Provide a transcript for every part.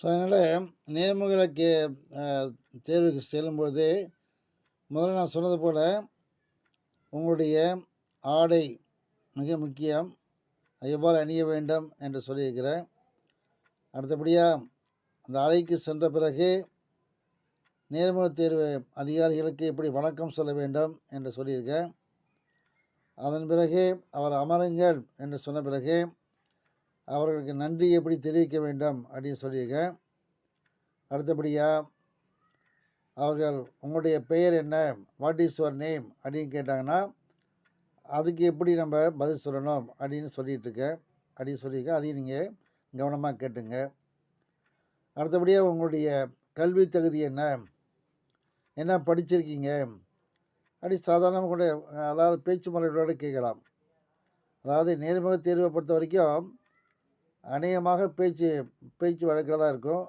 So, அதனால் நேர்முக அ தேர்வுக்கு செல்லும்பொழுது, முதல்ல நான் சொன்னது போல, உங்களுடைய ஆடை மிக முக்கியம். அது எவ்வாறு அணிய வேண்டும் என்று சொல்லியிருக்கிறேன். அடுத்தபடியா, அந்த அறைக்கு சென்ற பிறகு, நேர்முகத் தேர்வு அதிகாரிகளுக்கு எப்படி வணக்கம் சொல்ல வேண்டும் என்று சொல்லியிருக்கேன். அதன் பிறகு, அவர் அமருங்கள் என்று சொன்ன பிறகு, அவர்களுக்கு நன்றி எப்படி தெரிவிக்க வேண்டும் அப்படின்னு சொல்லியிருக்கேன். அடுத்தபடியா, அவர்கள் உங்களுடைய பெயர் என்ன? What is your name? அப்படின்னு கேட்டாங்கன்னா, அதுக்கு எப்படி நம்ம பதில் சொல்லணும் அப்படின்னு சொல்லிட்டுருக்கேன். அப்படின்னு சொல்லியிருக்கேன். அதையும் நீங்கள் கவனமாக கேட்டுங்க. அடுத்தபடியா, உங்களுடைய கல்வி தகுதி என்ன? என்ன படிச்சிருக்கீங்க? அப்படி சாதாரணமாக கூட அதாவது பேச்சு முறைகளோடு கேட்கலாம். அதாவது நேர்முகத் தேர்வை பொறுத்த வரைக்கும் அநேகமாக பேச்சு வழக்கில் தான் இருக்கும்.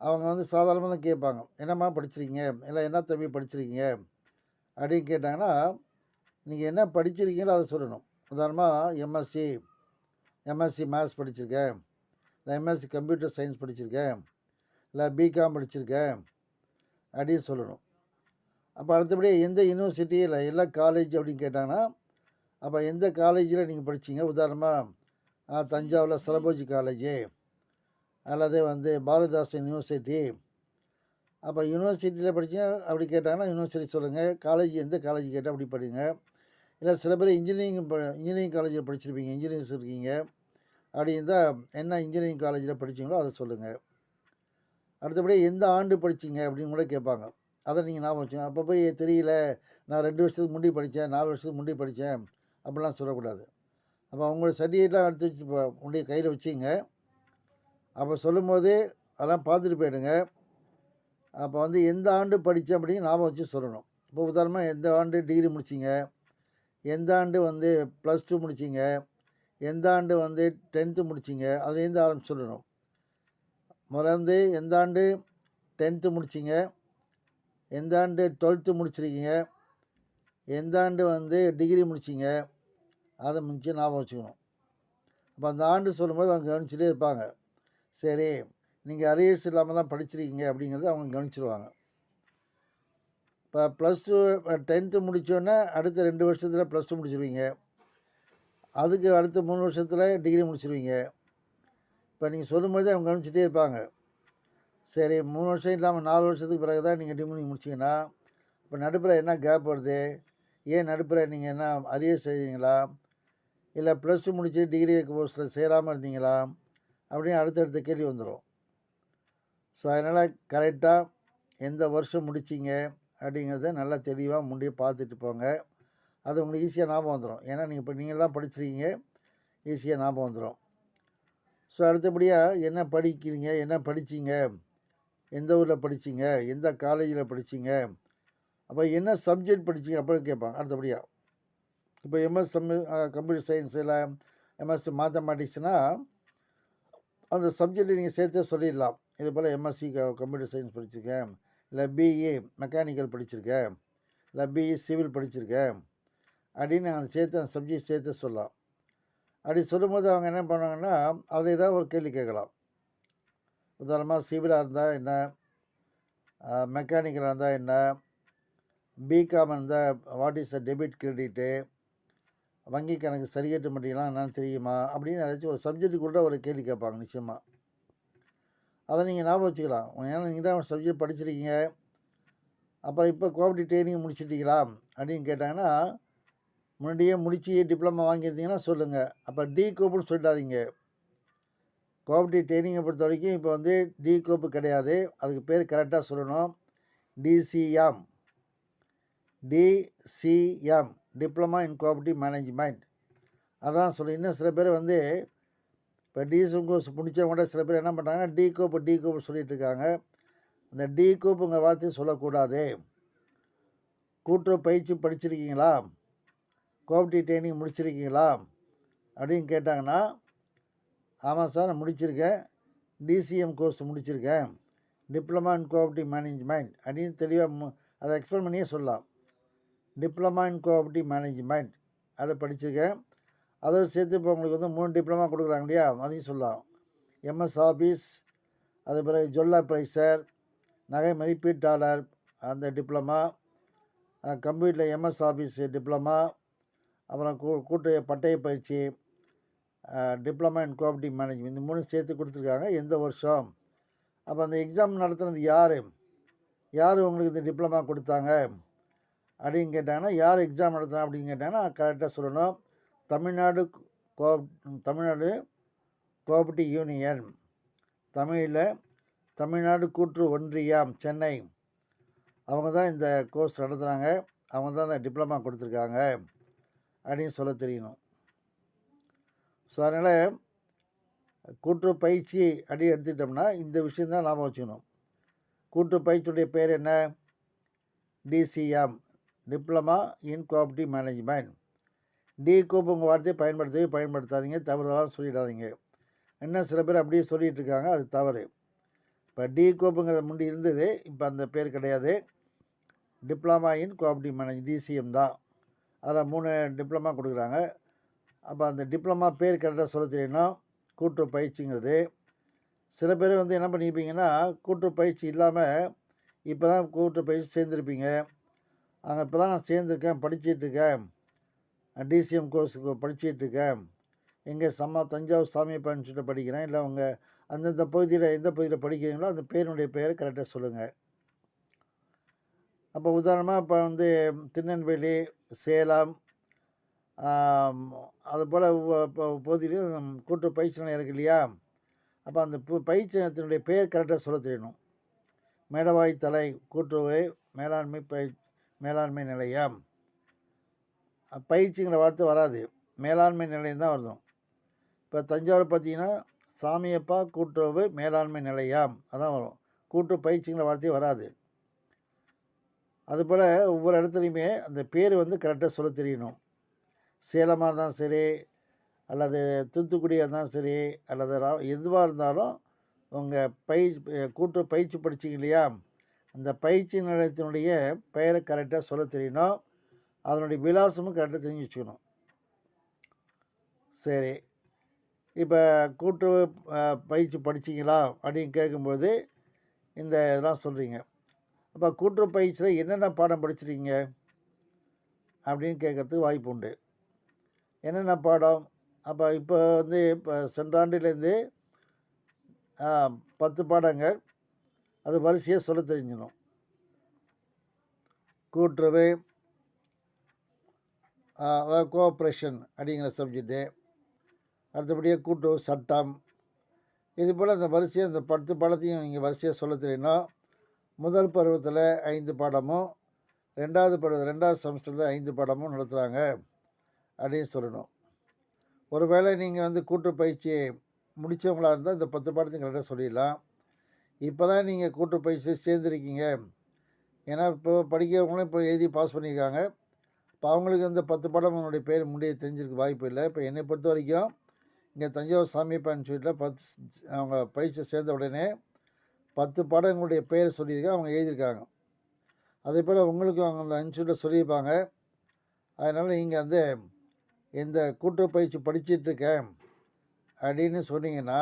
அவங்க வந்து சாதாரணமாக தான் கேட்பாங்க. என்னம்மா படிச்சிருக்கீங்க? இல்லை என்ன தம்பி படிச்சிருக்கீங்க? அப்படின்னு கேட்டாங்கன்னா, நீங்கள் என்ன படிச்சிருக்கீங்களோ அதை சொல்லணும். உதாரணமாக எம்எஸ்சி மேத்ஸ் படிச்சிருக்கேன், இல்லை எம்எஸ்சி கம்ப்யூட்டர் சயின்ஸ் படிச்சிருக்கேன், இல்லை பிகாம் படிச்சிருக்கேன் அப்படின்னு சொல்லணும். அப்போ அடுத்தபடி எந்த யூனிவர்சிட்டி இல்லை எல்லா காலேஜ் அப்படின்னு கேட்டாங்கன்னா, அப்போ எந்த காலேஜில் நீங்கள் படிச்சீங்க? உதாரணமாக தஞ்சாவூரில் சரபோஜி காலேஜு அல்லது வந்து பாரதிதாசன் யூனிவர்சிட்டி. அப்போ யூனிவர்சிட்டியில் படித்தீங்க அப்படி கேட்டாங்கன்னா யூனிவர்சிட்டி சொல்லுங்கள். காலேஜ் எந்த காலேஜ் கேட்டால் அப்படி படிங்க. இல்லை சில பேர் இன்ஜினியரிங் காலேஜில் படிச்சிருப்பீங்க, இன்ஜினியர்ஸ் இருக்கீங்க. அப்படி இருந்தால் என்ன இன்ஜினியரிங் காலேஜில் படித்தீங்களோ அதை சொல்லுங்கள். அடுத்தபடி எந்த ஆண்டு படிச்சீங்க அப்படின்னு கூட கேட்பாங்க. அதை நீங்கள் ஞாபகம் வச்சுங்க. அப்போ போய் தெரியல, நான் 2 வருஷத்துக்கு முன்னாடி படித்தேன், 4 வருஷத்துக்கு முன்னாடி படித்தேன் அப்படிலாம் சொல்லக்கூடாது. அப்போ அவங்களோட சர்டிஃபிகேட்லாம் எடுத்து வச்சு உங்களுடைய கையில் வச்சுங்க. அப்போ சொல்லும்போது அதெல்லாம் பார்த்துட்டு போயிடுங்க. அப்போ வந்து எந்த ஆண்டு படித்தேன் அப்படின்னு ஞாபகம் வச்சு சொல்லணும். இப்போ உதாரணமாக எந்த ஆண்டு டிகிரி முடிச்சிங்க, எந்த ஆண்டு வந்து +2 முடிச்சிங்க, எந்த ஆண்டு வந்து 10th முடிச்சிங்க, அதுலேருந்து ஆரம்பிச்சு சொல்லணும். முதல்ல வந்து எந்த ஆண்டு 10th முடிச்சிங்க, எந்த ஆண்டு 12th முடிச்சிருக்கீங்க, எந்த ஆண்டு வந்து டிகிரி முடிச்சிங்க, அதை முக்கியம் ஞாபகம் வச்சுக்கணும். அப்போ அந்த ஆண்டு சொல்லும்போது அவங்க கவனிச்சுட்டே இருப்பாங்க. சரி, நீங்கள் அரியர்ஸ் இல்லாமல் தான் படிச்சிருக்கீங்க அப்படிங்கிறத அவங்க கவனிச்சிருவாங்க. இப்போ +2 10th முடித்தோடனே அடுத்த 2 வருஷத்தில் +2 முடிச்சிருவீங்க. அதுக்கு அடுத்த 3 வருஷத்தில் டிகிரி முடிச்சிருவீங்க. இப்போ நீங்கள் சொல்லும்போது அவங்க கவனிச்சிட்டே இருப்பாங்க. சரி, 3 வருஷம் இல்லாமல் 4 வருஷத்துக்கு பிறகு தான் நீங்கள் டிகிரி முடிச்சிங்கன்னா, இப்போ நடுப்புற என்ன கேப் வருது? ஏன் நடுப்புற நீங்கள் என்ன அரியர்ஸ் எழுதிங்களா? இல்லை +2 முடிச்சு டிகிரி கோர்ஸில் சேராமல் இருந்தீங்களா? அப்படின்னு அடுத்தடுத்த கேள்வி வந்துடும். ஸோ அதனால் கரெக்டாக எந்த வருஷம் முடிச்சிங்க அப்படிங்கிறத நல்லா தெளிவாக முன்னாடியே பார்த்துட்டு போங்க. அது உங்களுக்கு ஈஸியாக ஞாபகம் வந்துடும். ஏன்னா நீங்கள் தான் படிச்சிருக்கீங்க, ஈஸியாக ஞாபகம் வந்துடும். ஸோ அடுத்தபடியாக என்ன படிக்கிறீங்க, என்ன படிச்சீங்க, எந்த ஊரில் படிச்சீங்க, எந்த காலேஜில் படிச்சீங்க, அப்போ என்ன சப்ஜெக்ட் படிச்சீங்க அப்படின்னு கேட்பாங்க அடுத்தபடியாக. இப்போ எம்எஸ் கம்ப்யூட்டர் சயின்ஸ் இல்லை எம்எஸ் மேத்தமேட்டிக்ஸ்னால் அந்த சப்ஜெக்டை நீங்கள் சேர்த்தே சொல்லிடலாம். இது போல் எம்எஸ்சி கம்ப்யூட்டர் சயின்ஸ் படிச்சிருக்கேன், இல்லை பிஇ மெக்கானிக்கல் படிச்சிருக்கேன், இல்லை பிஇ சிவில் படிச்சிருக்கேன் அப்படின்னு அந்த சப்ஜெக்ட் சேர்த்து சொல்லலாம். அப்படி சொல்லும்போது அவங்க என்ன பண்ணுவாங்கன்னா, அதில் ஏதாவது ஒரு கேள்வி கேட்கலாம். உதாரணமாக சிவிலாக இருந்தால் என்ன, மெக்கானிக்கலாக இருந்தால் என்ன, பிகாம் இருந்தால் வாட் இஸ் டெபிட் கிரெடிட்டு, வங்கி கணக்கு சரிகட்டு மட்டும்லாம் என்னன்னு தெரியுமா அப்படின்னு ஏதாச்சும் ஒரு சப்ஜெக்ட்டுக்குள்ள ஒரு கேள்வி கேட்பாங்க நிச்சயமாக. அதை நீங்கள் ஞாபகம் வச்சுக்கலாம். ஏன்னா நீங்கள் தான் சப்ஜெக்ட் படிச்சிருக்கீங்க. அப்புறம் இப்போ கோஆப்ரேட்டிவ் ட்ரைனிங் முடிச்சிட்டீங்களா அப்படின்னு கேட்டாங்கன்னா, முன்னாடியே முடிச்சு டிப்ளமா வாங்கியிருந்தீங்கன்னா சொல்லுங்கள். அப்போ டி கோப்புன்னு சொல்லிடாதீங்க. கோஆப்ரேட்டிவ் ட்ரைனிங்கை பொறுத்த வரைக்கும் இப்போ வந்து டி கோப்பு கிடையாது. அதுக்கு பேர் கரெக்டாக சொல்லணும். DCM DCM diploma in cooperative management. அதான் சொல்லி இன்னும் சில பேர் வந்து இப்போ டிஎஸ்எம் கோர்ஸ் முடித்தவங்க கூட சில பேர் என்ன பண்ணுறாங்கன்னா டி கோப்பு சொல்லிட்டு இருக்காங்க. அந்த டி கோப்புங்கிற வார்த்தையை சொல்லக்கூடாது. கூட்டுறவு பயிற்சி படிச்சிருக்கீங்களா, கோஆப்ரேட்டிவ் ட்ரைனிங் முடிச்சிருக்கீங்களா அப்படின்னு கேட்டாங்கன்னா, ஆமாம் சார் நான் முடிச்சிருக்கேன், டிசிஎம் கோர்ஸ் முடிச்சிருக்கேன், டிப்ளமா இன் கோஆப்ரேட்டிவ் மேனேஜ்மெண்ட் அப்படின்னு தெளிவாக அதை எக்ஸ்பிளைன் பண்ணியே சொல்லலாம். டிப்ளமா இன் கோஆப்ரேட்டிவ் மேனேஜ்மெண்ட் அதை படிச்சிருக்கேன். அதோடு சேர்த்து இப்போ உங்களுக்கு வந்து 3 டிப்ளமா கொடுக்குறாங்க இல்லையா, அதையும் சொல்லலாம். எம்எஸ் ஆஃபீஸ், அது பிறகு ஜொல் அப்ரைசர், நகை மதிப்பீட்டாளர் அந்த டிப்ளமா, கம்ப்யூட்டரில் எம்எஸ் ஆஃபீஸ் டிப்ளமா, அப்புறம் கூட்டு பட்டய பயிற்சி, டிப்ளமா இன் கோஆப்ரேட்டிவ் மேனேஜ்மெண்ட், இந்த 3 சேர்த்து கொடுத்துருக்காங்க. எந்த வருஷம்? அப்போ அந்த எக்ஸாம் நடத்துனது யார்? யார் உங்களுக்கு இந்த டிப்ளமா கொடுத்தாங்க அப்படின்னு கேட்டாங்கன்னா, யார் எக்ஸாம் நடத்துனா அப்படின்னு கேட்டாங்கன்னா கரெக்டாக சொல்லணும். தமிழ்நாடு தமிழ்நாடு கோஆப்ரேட்டிவ் யூனியன், தமிழில் தமிழ்நாடு கூட்டுறவு ஒன்றியம் சென்னை, அவங்க தான் இந்த கோர்ஸ் நடத்துகிறாங்க. அவங்க தான் இந்த டிப்ளமா கொடுத்துருக்காங்க அப்படின்னு சொல்ல தெரியணும். ஸோ அதனால் கூட்டுறவு பயிற்சி அப்படின்னு எடுத்துக்கிட்டோம்னா இந்த விஷயந்தான் ஞாபகம் வச்சுக்கணும். கூட்டுறவு பயிற்சியுடைய பேர் என்ன? DCM, diploma in cooperative management. டி கோப்புங்க வார்த்தையை பயன்படுத்தாதீங்க, தவறுதலாக சொல்லிடாதீங்க. இன்னும் சில பேர் அப்படியே சொல்லிகிட்டு இருக்காங்க, அது தவறு. இப்போ டி கோப்புங்கிறது முன்னாடி இருந்தது, இப்போ அந்த பேர் கிடையாது. Diploma in cooperative manage DCM தான். அதில் 3 டிப்ளமா கொடுக்குறாங்க. அப்போ அந்த டிப்ளமா பேர் கரெக்டாக சொல்ல தெரியணும். கூட்டுறவு பயிற்சிங்கிறது. சில பேர் வந்து என்ன பண்ணியிருப்பீங்கன்னா, கூட்டுறவு பயிற்சி இல்லாமல் இப்போ தான் கூட்டுறவு பயிற்சி சேர்ந்துருப்பீங்க. அங்கே இப்போ தான் நான் சேர்ந்துருக்கேன், படிச்சிட்ருக்கேன், டிசிஎம் கோர்ஸுக்கு படிச்சிட்ருக்கேன், எங்கே தஞ்சாவூர் சாமியப்பா இன்ஸ்டியூட்டில் படிக்கிறேன், இல்லை உங்கள் அந்தந்த பகுதியில் எந்த பகுதியில் படிக்கிறீங்களோ அந்த பேருடைய பெயரை கரெக்டாக சொல்லுங்கள். அப்போ உதாரணமாக இப்போ வந்து திருநெல்வேலி, சேலம், அதுபோல் பகுதியிலையும் கூட்டுறவு பயிற்சி நிலையம் இருக்கு இல்லையா? அப்போ அந்த பயிற்சி நிலையத்தினுடைய பேர் கரெக்டாக சொல்ல தெரியணும். மேடவாய் தலை கூட்டுறவு மேலாண்மை நிலையம். பயிற்சிங்கிற வார்த்தை வராது, மேலாண்மை நிலையம் தான் வருதும். இப்போ தஞ்சாவூர் பார்த்தீங்கன்னா சாமியப்பா கூட்டுறவு மேலாண்மை நிலையம் அதான் வரும். கூட்டுறவு பயிற்சிங்கிற வார்த்தையே வராது. அதுபோல் ஒவ்வொரு இடத்துலையுமே அந்த பேர் வந்து கரெக்டாக சொல்ல தெரியணும். சேலமாக இருந்தாலும் சரி, அல்லது தூத்துக்குடியாக இருந்தாலும் சரி, அல்லது எதுவாக இருந்தாலும் உங்கள் கூட்டுறவு பயிற்சி படிச்சிங்க இல்லையா? அந்த பயிற்சி நிலையத்தினுடைய பெயரை கரெக்டாக சொல்ல தெரியணும். அதனுடைய விலாசமும் கரெக்டாக தெரிஞ்சு வச்சுக்கணும். சரி, இப்போ கூட்டுறவு பயிற்சி படிச்சிங்களா அப்படின்னு கேட்கும்போது இந்த இதெல்லாம் சொல்கிறீங்க. அப்போ கூட்டுறவு பயிற்சியில் என்னென்ன பாடம் படிச்சிருக்கீங்க அப்படின்னு கேட்குறதுக்கு வாய்ப்பு உண்டு. என்னென்ன பாடம்? அப்போ இப்போ வந்து இப்போ சென்ற ஆண்டிலேருந்து 10 பாடங்கள், அது வரிசையாக சொல்ல தெரிஞ்சிடும். கூட்டுறவு, அதாவது கோஆப்ரேஷன் அப்படிங்கிற சப்ஜெக்டு, அடுத்தபடியாக கூட்டுறவு சட்டம், இது போல் அந்த வரிசையாக அந்த 10 பாடத்தையும் நீங்கள் வரிசையாக சொல்ல தெரியணும். முதல் பருவத்தில் 5 பாடமும், ரெண்டாவது செமஸ்டரில் 5 பாடமும் நடத்துகிறாங்க அப்படின்னு சொல்லணும். ஒருவேளை நீங்கள் வந்து கூட்டுறவு பயிற்சி முடித்தவங்களாக இருந்தால் இந்த 10 பாடத்தையும் கரெக்டாக சொல்லிடலாம். இப்போ தான் நீங்கள் கூட்டுறவு பயிற்சி சேர்ந்துருக்கீங்க, ஏன்னா இப்போ படிக்கிறவங்களும் இப்போ எழுதி பாஸ் பண்ணியிருக்காங்க. இப்போ அவங்களுக்கு வந்து 10 பாடம் அவங்களுடைய பேர் முன்னாடியே தெரிஞ்சிருக்க வாய்ப்பு இல்லை. இப்போ என்னை பொறுத்த வரைக்கும் இங்கே தஞ்சாவூர் சாமியப்பா இன்ஸ்டியூட்டில் அவங்க பயிற்சி சேர்ந்த உடனே 10 பாடங்களுடைய பேர் சொல்லியிருக்காங்க, அவங்க எழுதியிருக்காங்க. அதே போல் உங்களுக்கும் அவங்க அந்த இன்ஸ்டியூட்டில் சொல்லியிருப்பாங்க. அதனால் நீங்கள் வந்து இந்த கூட்டுறவு பயிற்சி படிச்சிட்ருக்கேன் அப்படின்னு சொன்னீங்கன்னா,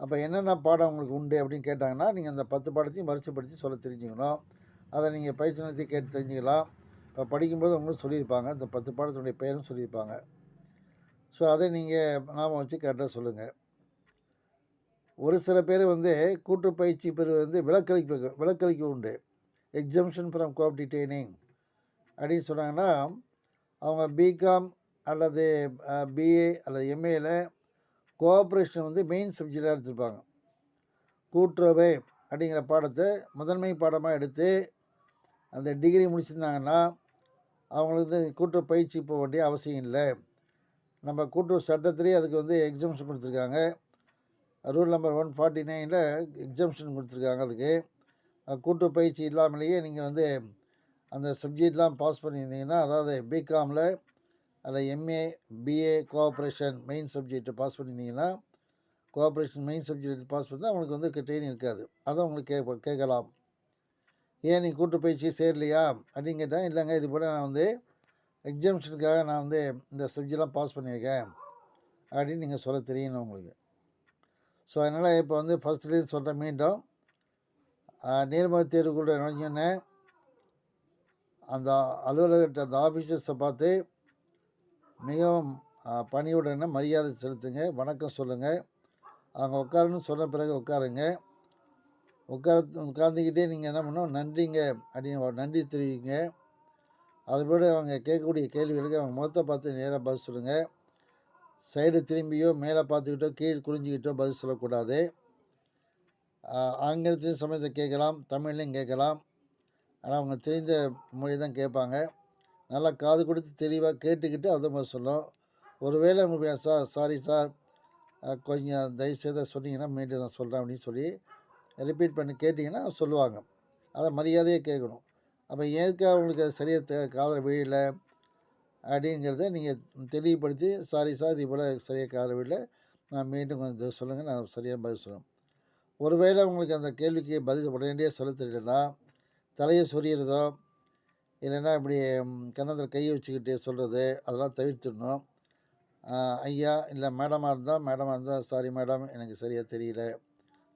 அப்போ என்னென்ன பாடம் உங்களுக்கு உண்டு அப்படின்னு கேட்டாங்கன்னா, நீங்கள் அந்த 10 பாடத்தையும் வரிசைப்படுத்தி சொல்ல தெரிஞ்சுக்கணும். அதை நீங்கள் பயிற்சி நிலையத்தை கேட்டு தெரிஞ்சுக்கலாம். இப்போ படிக்கும்போது உங்களுக்கு சொல்லியிருப்பாங்க, இந்த 10 பாடத்தினுடைய பெயரும் சொல்லியிருப்பாங்க. ஸோ அதை நீங்கள் ஞாபகம் வச்சு கரெக்டாக சொல்லுங்கள். ஒரு சில பேர் வந்து கூட்டுறவு பயிற்சி பெறுவது வந்து விலக்களிப்பு உண்டு. எக்ஸம்ஷன் ஃப்ரம் கோஆப்ரேட்டிவ் ட்ரைனிங் அப்படின்னு சொன்னாங்கன்னா, அவங்க பிகாம் அல்லது பிஏ அல்லது எம்ஏல கோஆப்ரேஷன் வந்து மெயின் சப்ஜெக்டாக எடுத்திருப்பாங்க. கூட்டுறவு அப்படிங்கிற பாடத்தை முதன்மை பாடமாக எடுத்து அந்த டிகிரி முடிச்சிருந்தாங்கன்னா அவங்களுக்கு வந்து கூட்டுறவு பயிற்சி போக வேண்டிய அவசியம் இல்லை. நம்ம கூட்டுறவு சட்டத்திலே அதுக்கு வந்து எக்ஸம்ஷன் கொடுத்துருக்காங்க. ரூல் நம்பர் 149ல் எக்ஸம்ஷன் கொடுத்துருக்காங்க. அதுக்கு கூட்டுறவு பயிற்சி இல்லாமலேயே நீங்கள் வந்து அந்த சப்ஜெக்ட்லாம் பாஸ் பண்ணியிருந்தீங்கன்னா, அதாவது பிகாமில் அதில் எம்ஏ பிஏ கோஆப்ரேஷன் மெயின் சப்ஜெக்டை பாஸ் பண்ணியிருந்தீங்கன்னா, கோஆப்ரேஷன் மெயின் சப்ஜெக்ட் பாஸ் பண்ணால் அவங்களுக்கு வந்து ட்ரெயினிங் இருக்காது. அதை உங்களுக்கு கேட்கலாம். ஏன் நீ கூட்டுறவு பயிற்சி சேரலையா அப்படின்னு கேட்டால், இல்லைங்க இது போல் நான் வந்து எக்ஸாம்ஷனுக்காக நான் வந்து இந்த சப்ஜெக்ட்லாம் பாஸ் பண்ணியிருக்கேன் அப்படின்னு நீங்கள் சொல்ல தெரியணும் உங்களுக்கு. ஸோ அதனால் இப்போ வந்து ஃபஸ்ட்லேருந்து சொல்கிறேன் மீண்டும். நேர்முக தேர்வுக்குள்ள நுழைஞ்சோன்னே அந்த அலுவலகர்கிட்ட அந்த ஆஃபீஸர்ஸை பார்த்து மிகவும் பணிவுடனே மரியாதை செலுத்துங்க, வணக்கம் சொல்லுங்கள். அவங்க உட்காருன்னு சொன்ன பிறகு உட்காருங்க. உட்காந்துக்கிட்டே நீங்கள் என்ன பண்ணணும், நன்றிங்க அப்படின்னு நன்றி தெரிவிங்க. அதுபோல் அவங்க கேட்கக்கூடிய கேள்விகளுக்கு அவங்க முகத்தை பார்த்து நேராக பதில் சொல்லுங்கள். சைடு திரும்பியோ மேலே பார்த்துக்கிட்டோ கீழ் குனிஞ்சிக்கிட்டோ பதில் சொல்லக்கூடாது. ஆங்கிலத்திலையும் சமயத்தை கேட்கலாம், தமிழ்லையும் கேட்கலாம். ஆனால் அவங்க தெரிந்த மொழி தான் கேட்பாங்க. நல்லா காது கொடுத்து தெளிவாக கேட்டுக்கிட்டு அதை பதில் சொல்லும். ஒருவேளை உங்களுக்கு சாரி சார், கொஞ்சம் தயவுசெய்து சொன்னீங்கன்னா மீண்டும் நான் சொல்கிறேன் அப்படின்னு சொல்லி ரிப்பீட் பண்ணி கேட்டிங்கன்னா சொல்லுவாங்க. அதை மரியாதையாக கேட்கணும். அப்போ ஏற்காக அவங்களுக்கு அது சரியாக காதில் விழல அப்படிங்கிறத நீங்கள் தெளிவுபடுத்தி, சாரி சார் இது போல் சரியாக காதில் விழல, நான் மீண்டும் கொஞ்சம் சொல்லுங்கள், நான் சரியாக பதில் சொல்லுவேன். ஒருவேளை உங்களுக்கு அந்த கேள்விக்கு பதில் உடனடியாக சொல்ல தெரியலன்னா தலையை சொறிகிறதோ இல்லைன்னா இப்படி கன்னத்தில் கையை வச்சுக்கிட்டு சொல்கிறது அதெல்லாம் தவிர்த்துடணும். ஐயா இல்லை மேடமாக இருந்தால் சாரி மேடம், எனக்கு சரியாக தெரியல,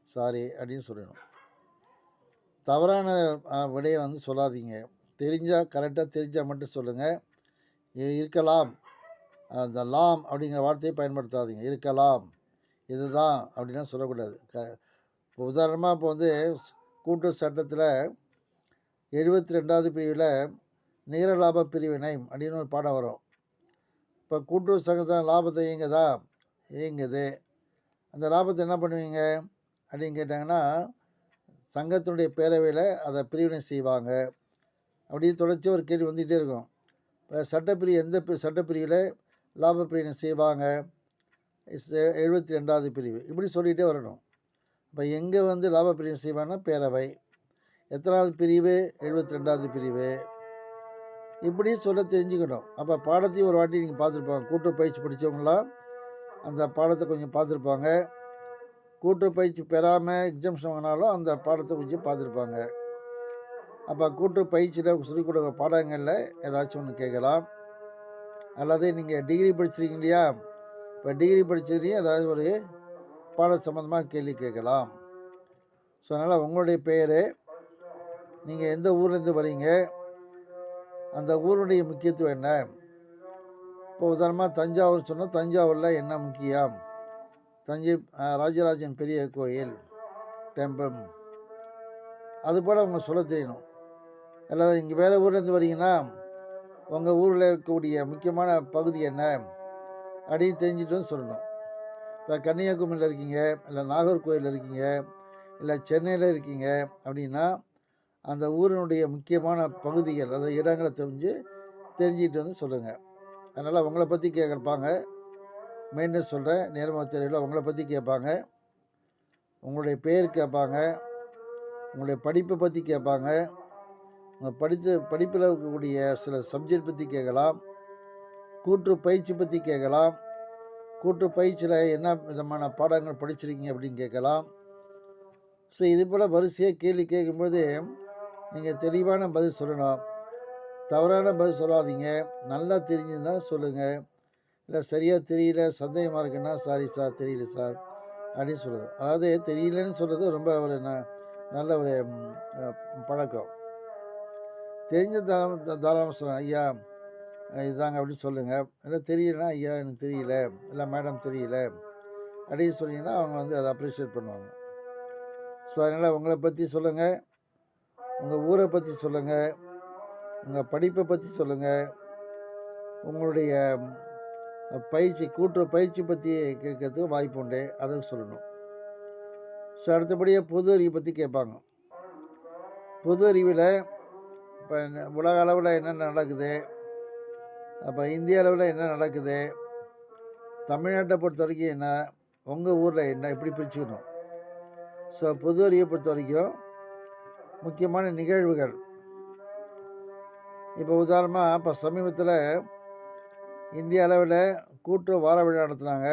சாரி அப்படின்னு சொல்லணும். தவறான விடையை வந்து சொல்லாதீங்க. தெரிஞ்சால் கரெக்டாக தெரிஞ்சால் மட்டும் சொல்லுங்கள். இருக்கலாம், அந்த லாம் அப்படிங்கிற வார்த்தையை பயன்படுத்தாதீங்க. இருக்கலாம், இதுதான் அப்படின்லாம் சொல்லக்கூடாது. இப்போ உதாரணமாக இப்போ வந்து கூட்டுறவு சட்டத்தில் 72வது பிரிவில் நிகர லாப பிரிவினை அப்படின்னு ஒரு பாடம் வரும். இப்போ கூட்டுறவு சங்கத்தில் லாபத்தை இயங்குது. அந்த லாபத்தை என்ன பண்ணுவீங்க அப்படின்னு கேட்டாங்கன்னா, சங்கத்தினுடைய பேரவையில் அதை பிரிவினை செய்வாங்க. அப்படியே தொடர்ச்சியாக ஒரு கேள்வி வந்துகிட்டே இருக்கும். இப்போ சட்டப்பிரிவு எந்த சட்டப்பிரிவில் லாப பிரிவினை செய்வாங்க? 72வது பிரிவு, இப்படி சொல்லிகிட்டே வரணும். இப்போ எங்கே வந்து லாப பிரிவினை செய்வாங்கன்னா பேரவை. எத்தனாவது பிரிவு? 72வது பிரிவு. இப்படி சொல்ல தெரிஞ்சுக்கணும். அப்போ பாடத்தையும் ஒரு வாட்டி நீங்கள் பார்த்துருப்பாங்க. கூட்டுறவு பயிற்சி படித்தவங்களாம் அந்த பாடத்தை கொஞ்சம் பார்த்துருப்பாங்க. கூட்டுறவு பயிற்சி பெறாமல் எக்ஸாம்ஷன் வாங்கினாலும் அந்த பாடத்தை கொஞ்சம் பார்த்துருப்பாங்க. அப்போ கூட்டுறவு பயிற்சியில் சொல்லிக் கொடுக்குற பாடங்களில் ஏதாச்சும் ஒன்று கேட்கலாம். அல்லது நீங்கள் டிகிரி படிச்சிருக்கீங்க இல்லையா, இப்போ டிகிரி படித்ததுலேயும் ஏதாவது ஒரு பாட சம்மந்தமாக கேள்வி கேட்கலாம். ஸோ அதனால் உங்களுடைய பெயர், நீங்கள் எந்த ஊர்லேருந்து வரீங்க, அந்த ஊருடைய முக்கியத்துவம் என்ன. இப்போ உதாரணமாக தஞ்சாவூர் சொன்னால் தஞ்சாவூரில் என்ன முக்கியம்? தஞ்சை ராஜராஜன் பெரிய கோயில் டெம்பிள், அதுபோல் அவங்க சொல்ல தெரியணும். அல்லது இங்கே வேறு ஊர்லேருந்து வரீங்கன்னா உங்கள் ஊரில் இருக்கக்கூடிய முக்கியமான பகுதி என்ன அப்படின்னு தெரிஞ்சுட்டு வந்து சொல்லணும். இப்போ கன்னியாகுமரியில் இருக்கீங்க, இல்லை நாகர்கோவிலில் இருக்கீங்க, இல்லை சென்னையில் இருக்கீங்க அப்படின்னா அந்த ஊரினுடைய முக்கியமான பகுதிகள், அதாவது இடங்களை தெரிஞ்சுக்கிட்டு வந்து சொல்லுங்கள். அதனால் உங்களை பற்றி கேட்குறப்பாங்க. மீண்டும் சொல்கிறேன், நேர்முக தேர்வில் உங்களை பற்றி கேட்பாங்க, உங்களுடைய பேர் கேட்பாங்க, உங்களுடைய படிப்பை பற்றி கேட்பாங்க, உங்கள் படிப்பில் இருக்கக்கூடிய சில சப்ஜெக்ட் பற்றி கேட்கலாம், கூட்டுறவு பயிற்சி பற்றி கேட்கலாம், கூட்டுறவு பயிற்சியில் என்ன விதமான பாடங்கள் படிச்சிருக்கீங்க அப்படின்னு கேட்கலாம். ஸோ இது போல் வரிசையாக கேள்வி கேட்கும்போது நீங்கள் தெளிவான பதில் சொல்லணும். தவறான பதில் சொல்லாதீங்க. நல்லா தெரிஞ்சுருந்தால் சொல்லுங்கள். இல்லை சரியாக தெரியல, சந்தேகமாக இருக்குன்னா சாரி சார், தெரியல சார் அப்படின்னு சொல்லுது. அதாவது தெரியலன்னு சொல்கிறது ரொம்ப ஒரு நல்ல ஒரு பழக்கம். தெரிஞ்ச தாராளமாக சொல்லுங்கள், ஐயா இதுதாங்க அப்படின்னு சொல்லுங்கள். இல்லை தெரியலனா ஐயா எனக்கு தெரியல, இல்லை மேடம் தெரியல அப்படின்னு சொன்னீங்கன்னா அவங்க வந்து அதை அப்ரிஷியேட் பண்ணுவாங்க. ஸோ அதனால் உங்களை பற்றி சொல்லுங்கள், உங்கள் ஊரை பற்றி சொல்லுங்கள், உங்கள் படிப்பை பற்றி சொல்லுங்கள், உங்களுடைய கூட்டுறவு பயிற்சி பற்றி கேட்கறதுக்கு வாய்ப்பு உண்டு, அதை சொல்லணும். ஸோ அடுத்தபடியாக பொது அறிவை பற்றி கேட்பாங்க. பொது அறிவில் இப்போ உலக அளவில் என்ன நடக்குது, அப்புறம் இந்திய அளவில் என்ன நடக்குது, தமிழ்நாட்டை பொறுத்த வரைக்கும் என்ன, உங்கள் ஊரில் என்ன, இப்படி பிரிச்சுக்கணும். ஸோ பொது அறிவை பொறுத்த வரைக்கும் முக்கியமான நிகழ்வுகள், இப்போ உதாரணமாக இப்போ சமீபத்தில் இந்திய அளவில் கூட்டுறவு வார விழா நடத்துனாங்க.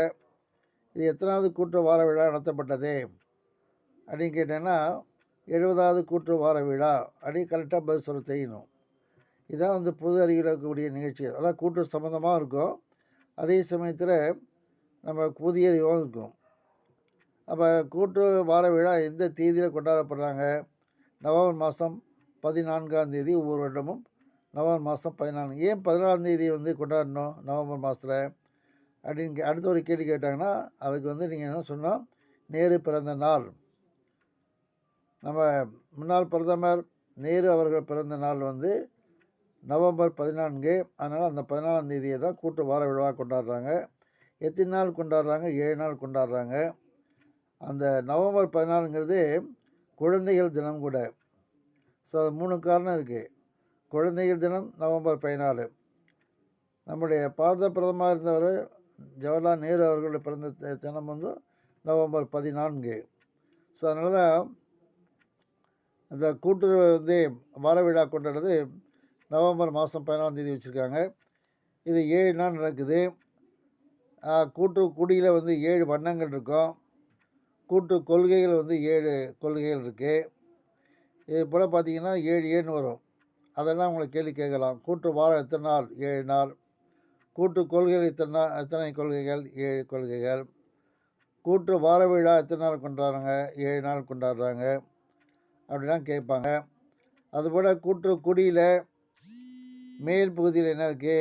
இது எத்தனாவது கூட்டுறவு வார விழா நடத்தப்பட்டது அப்படின்னு கேட்டேன்னா 70வது கூட்டுறவு வார விழா அப்படின்னு கரெக்டாக பதில் சொல்ல தெரியணும். இதுதான் வந்து பொது அறிவில் இருக்கக்கூடிய நிகழ்ச்சிகள். அதான் கூட்டுறவு சம்மந்தமாக இருக்கும், அதே சமயத்தில் நம்ம புதிய அறிவும் இருக்கும். அப்போ கூட்டு வார விழா எந்த தேதியில் கொண்டாடப்படுறாங்க? நவம்பர் மாதம் 14ஆம் தேதி ஒவ்வொரு வருடமும் நவம்பர் மாதம் 14. ஏன் 14ஆம் தேதி வந்து கொண்டாடணும் நவம்பர் மாதத்தில் அப்படின்னு அடுத்த ஒரு கேள்வி கேட்டாங்கன்னா, அதுக்கு வந்து நீங்கள் என்ன சொன்னோம், நேரு பிறந்த நாள். நம்ம முன்னாள் பிரதமர் நேரு அவர்கள் பிறந்த நாள் வந்து நவம்பர் 14. அதனால் அந்த 14ஆம் தேதியை தான் கூட்டு வார விழாவாக கொண்டாடுறாங்க. எத்தனை நாள் கொண்டாடுறாங்க? 7 நாள் கொண்டாடுறாங்க. அந்த நவம்பர் 14ங்கிறது குழந்தைகள் தினம் கூட. ஸோ அது 3 காரணம் இருக்குது. குழந்தைகள் தினம் நவம்பர் 14. நம்முடைய பாரத பிரதமராக இருந்தவர் ஜவஹர்லால் நேரு அவர்களுடைய பிறந்த தினம் வந்து நவம்பர் 14. ஸோ அதனால தான் அந்த கூட்டு வந்து வார விழா கொண்டாடுறது நவம்பர் மாதம் 14ஆம் தேதி வச்சுருக்காங்க. இது 7 நாள் நடக்குது. கூட்டு குடியில் வந்து 7 வண்ணங்கள் இருக்கும். கூட்டு கொள்கைகள் வந்து 7 கொள்கைகள் இருக்குது. இது போல் பார்த்தீங்கன்னா 7 ஏன்னு வரும். அதெல்லாம் உங்களை கேள்வி கேட்கலாம். கூட்டு வாரம் எத்தனை நாள்? 7 நாள். கூட்டு கொள்கைகள் எத்தனை கொள்கைகள்? 7 கொள்கைகள். கூட்டு வார விழா எத்தனை நாள் கொண்டாடுறாங்க? 7 நாள் கொண்டாடுறாங்க அப்படிலாம் கேட்பாங்க. அதுபோல் கூட்டு குடியில் மேல் பகுதியில் என்ன இருக்குது?